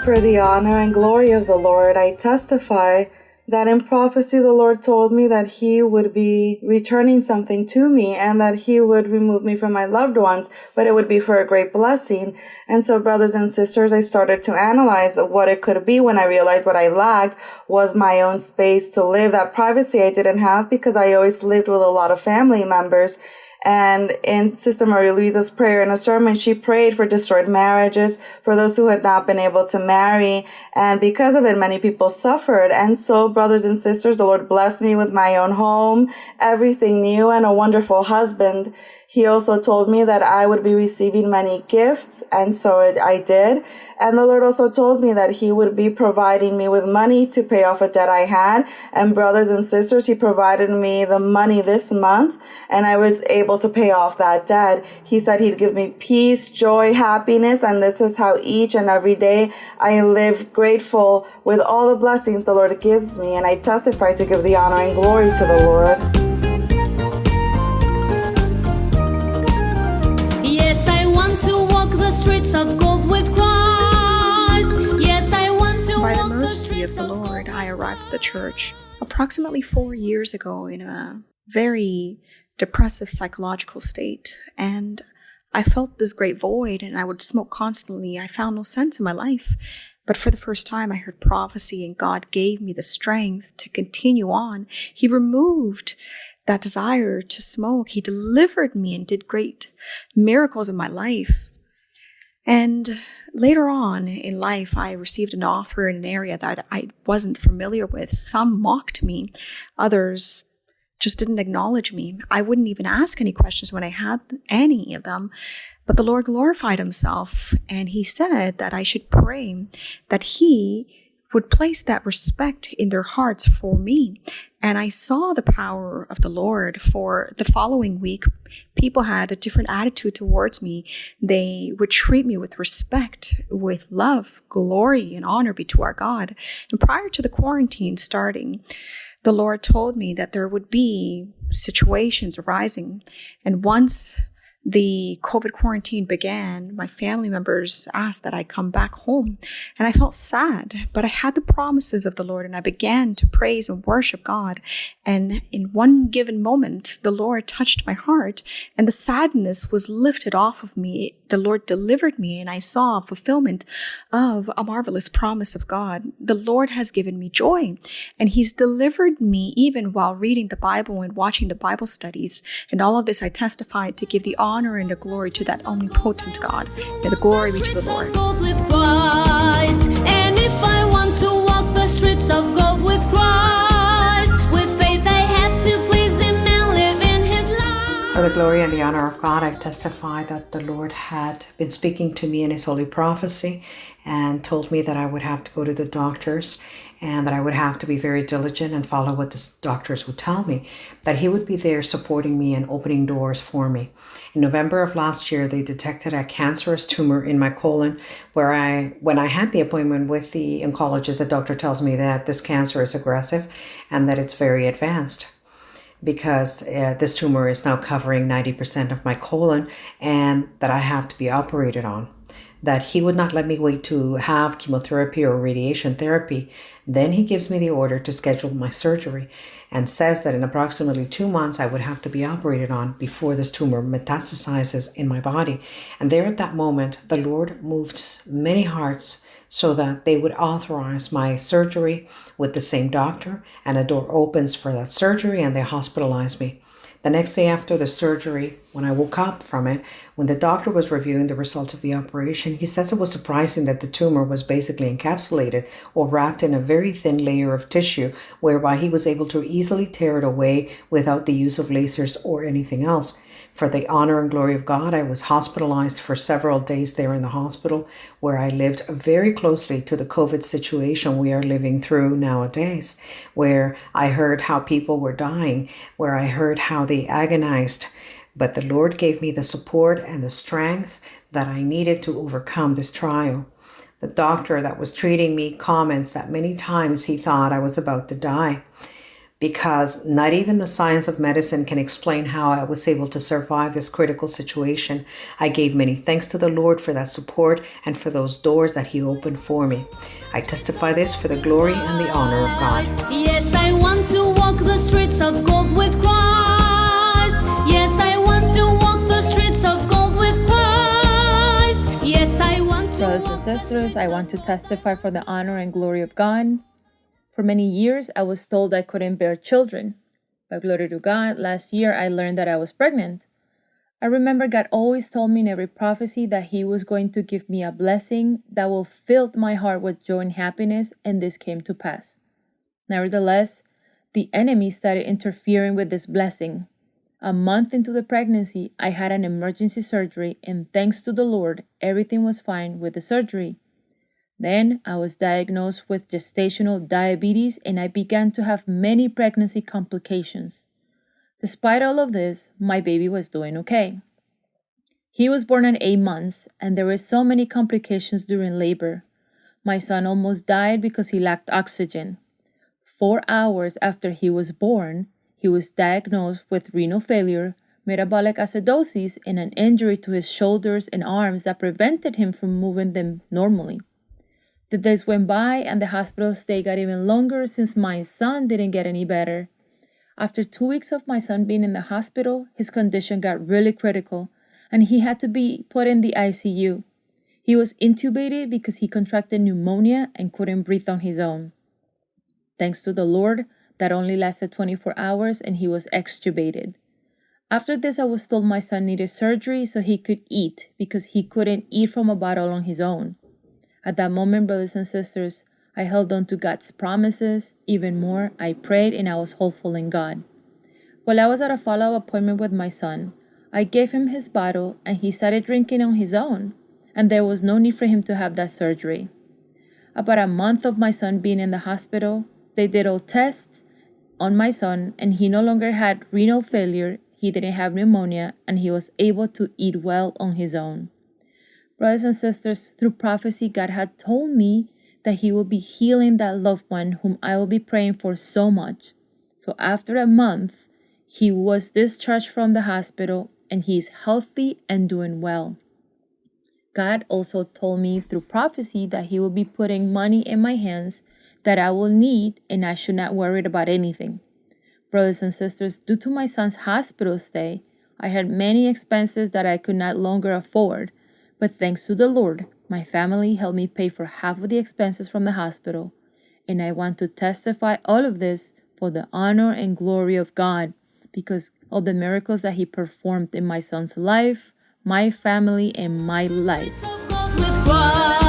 For the honor and glory of the Lord, I testify that in prophecy the Lord told me that He would be returning something to me and that He would remove me from my loved ones, but it would be for a great blessing. And so, brothers and sisters, I started to analyze what it could be when I realized what I lacked was my own space to live. That privacy I didn't have because I always lived with a lot of family members. And in Sister Maria Luisa's prayer in a sermon, she prayed for destroyed marriages, for those who had not been able to marry. And because of it, many people suffered. And so, brothers and sisters, the Lord blessed me with my own home, everything new, and a wonderful husband. He also told me that I would be receiving many gifts, and so I did. And the Lord also told me that He would be providing me with money to pay off a debt I had. And brothers and sisters, He provided me the money this month, and I was able to pay off that debt. He said He'd give me peace, joy, happiness, and this is how each and every day I live grateful with all the blessings the Lord gives me, and I testify to give the honor and glory to the Lord. Streets of gold with Christ. Yes, I want to By the walk mercy of the streets Lord, I arrived at the church approximately 4 years ago in a very depressive psychological state, and I felt this great void, and I would smoke constantly. I found no sense in my life. But for the first time, I heard prophecy, and God gave me the strength to continue on. He removed that desire to smoke. He delivered me and did great miracles in my life. And later on in life, I received an offer in an area that I wasn't familiar with. Some mocked me. Others just didn't acknowledge me. I wouldn't even ask any questions when I had any of them. But the Lord glorified Himself, and He said that I should pray that He would place that respect in their hearts for me. And I saw the power of the Lord. For the following week, people had a different attitude towards me. They would treat me with respect, with love, glory, and honor be to our God. And prior to the quarantine starting, the Lord told me that there would be situations arising. And once the COVID quarantine began, my family members asked that I come back home, and I felt sad, but I had the promises of the Lord, and I began to praise and worship God. And in one given moment, the Lord touched my heart, and the sadness was lifted off of me. The Lord delivered me, and I saw a fulfillment of a marvelous promise of God. The Lord has given me joy, and He's delivered me even while reading the Bible and watching the Bible studies. And all of this I testified to give the honor and the glory to that omnipotent God. May the glory be to the Lord. with Christ. And if I want to walk the streets of gold with Christ, with faith I have to please Him and live in His life. For the glory and the honor of God, I testify that the Lord had been speaking to me in His holy prophecy and told me that I would have to go to the doctors and that I would have to be very diligent and follow what the doctors would tell me, that He would be there supporting me and opening doors for me. In November of last year, they detected a cancerous tumor in my colon where when I had the appointment with the oncologist, the doctor tells me that this cancer is aggressive and that it's very advanced, because this tumor is now covering 90% of my colon and that I have to be operated on. That He would not let me wait to have chemotherapy or radiation therapy. Then He gives me the order to schedule my surgery and says that in approximately 2 months I would have to be operated on before this tumor metastasizes in my body. And there at that moment, the Lord moved many hearts so that they would authorize my surgery with the same doctor, and a door opens for that surgery and they hospitalize me. The next day after the surgery, when I woke up from it, when the doctor was reviewing the results of the operation, he says it was surprising that the tumor was basically encapsulated or wrapped in a very thin layer of tissue, whereby he was able to easily tear it away without the use of lasers or anything else. For the honor and glory of God, I was hospitalized for several days there in the hospital, where I lived very closely to the COVID situation we are living through nowadays, where I heard how people were dying, where I heard how they agonized. But the Lord gave me the support and the strength that I needed to overcome this trial. The doctor that was treating me comments that many times he thought I was about to die. because not even the science of medicine can explain how I was able to survive this critical situation. I gave many thanks to the Lord for that support and for those doors that He opened for me. I testify this for the glory and the honor of God. Yes, I want to walk the streets of gold with Christ. Yes, I want to walk the streets of gold with Christ. Yes, I want to. Brothers and sisters, I want to testify for the honor and glory of God. For many years, I was told I couldn't bear children. But glory to God, last year I learned that I was pregnant. I remember God always told me in every prophecy that He was going to give me a blessing that will fill my heart with joy and happiness, and this came to pass. Nevertheless, the enemy started interfering with this blessing. A month into the pregnancy, I had an emergency surgery, and thanks to the Lord, everything was fine with the surgery. Then I was diagnosed with gestational diabetes, and I began to have many pregnancy complications. Despite all of this, my baby was doing okay. He was born at 8 months, and there were so many complications during labor. My son almost died because he lacked oxygen. 4 hours after he was born, he was diagnosed with renal failure, metabolic acidosis, and an injury to his shoulders and arms that prevented him from moving them normally. The days went by and the hospital stay got even longer since my son didn't get any better. After 2 weeks of my son being in the hospital, his condition got really critical and he had to be put in the ICU. He was intubated because he contracted pneumonia and couldn't breathe on his own. Thanks to the Lord, that only lasted 24 hours and he was extubated. After this, I was told my son needed surgery so he could eat because he couldn't eat from a bottle on his own. At that moment, brothers and sisters, I held on to God's promises. Even more, I prayed and I was hopeful in God. While I was at a follow-up appointment with my son, I gave him his bottle and he started drinking on his own, and there was no need for him to have that surgery. About a month of my son being in the hospital, they did all tests on my son and he no longer had renal failure, he didn't have pneumonia, and he was able to eat well on his own. Brothers and sisters, through prophecy, God had told me that He will be healing that loved one whom I will be praying for so much. So after a month, he was discharged from the hospital and he is healthy and doing well. God also told me through prophecy that He will be putting money in my hands that I will need and I should not worry about anything. Brothers and sisters, due to my son's hospital stay, I had many expenses that I could not longer afford. But thanks to the Lord, my family helped me pay for half of the expenses from the hospital. And I want to testify all of this for the honor and glory of God because of the miracles that He performed in my son's life, my family, and my life. With Christ.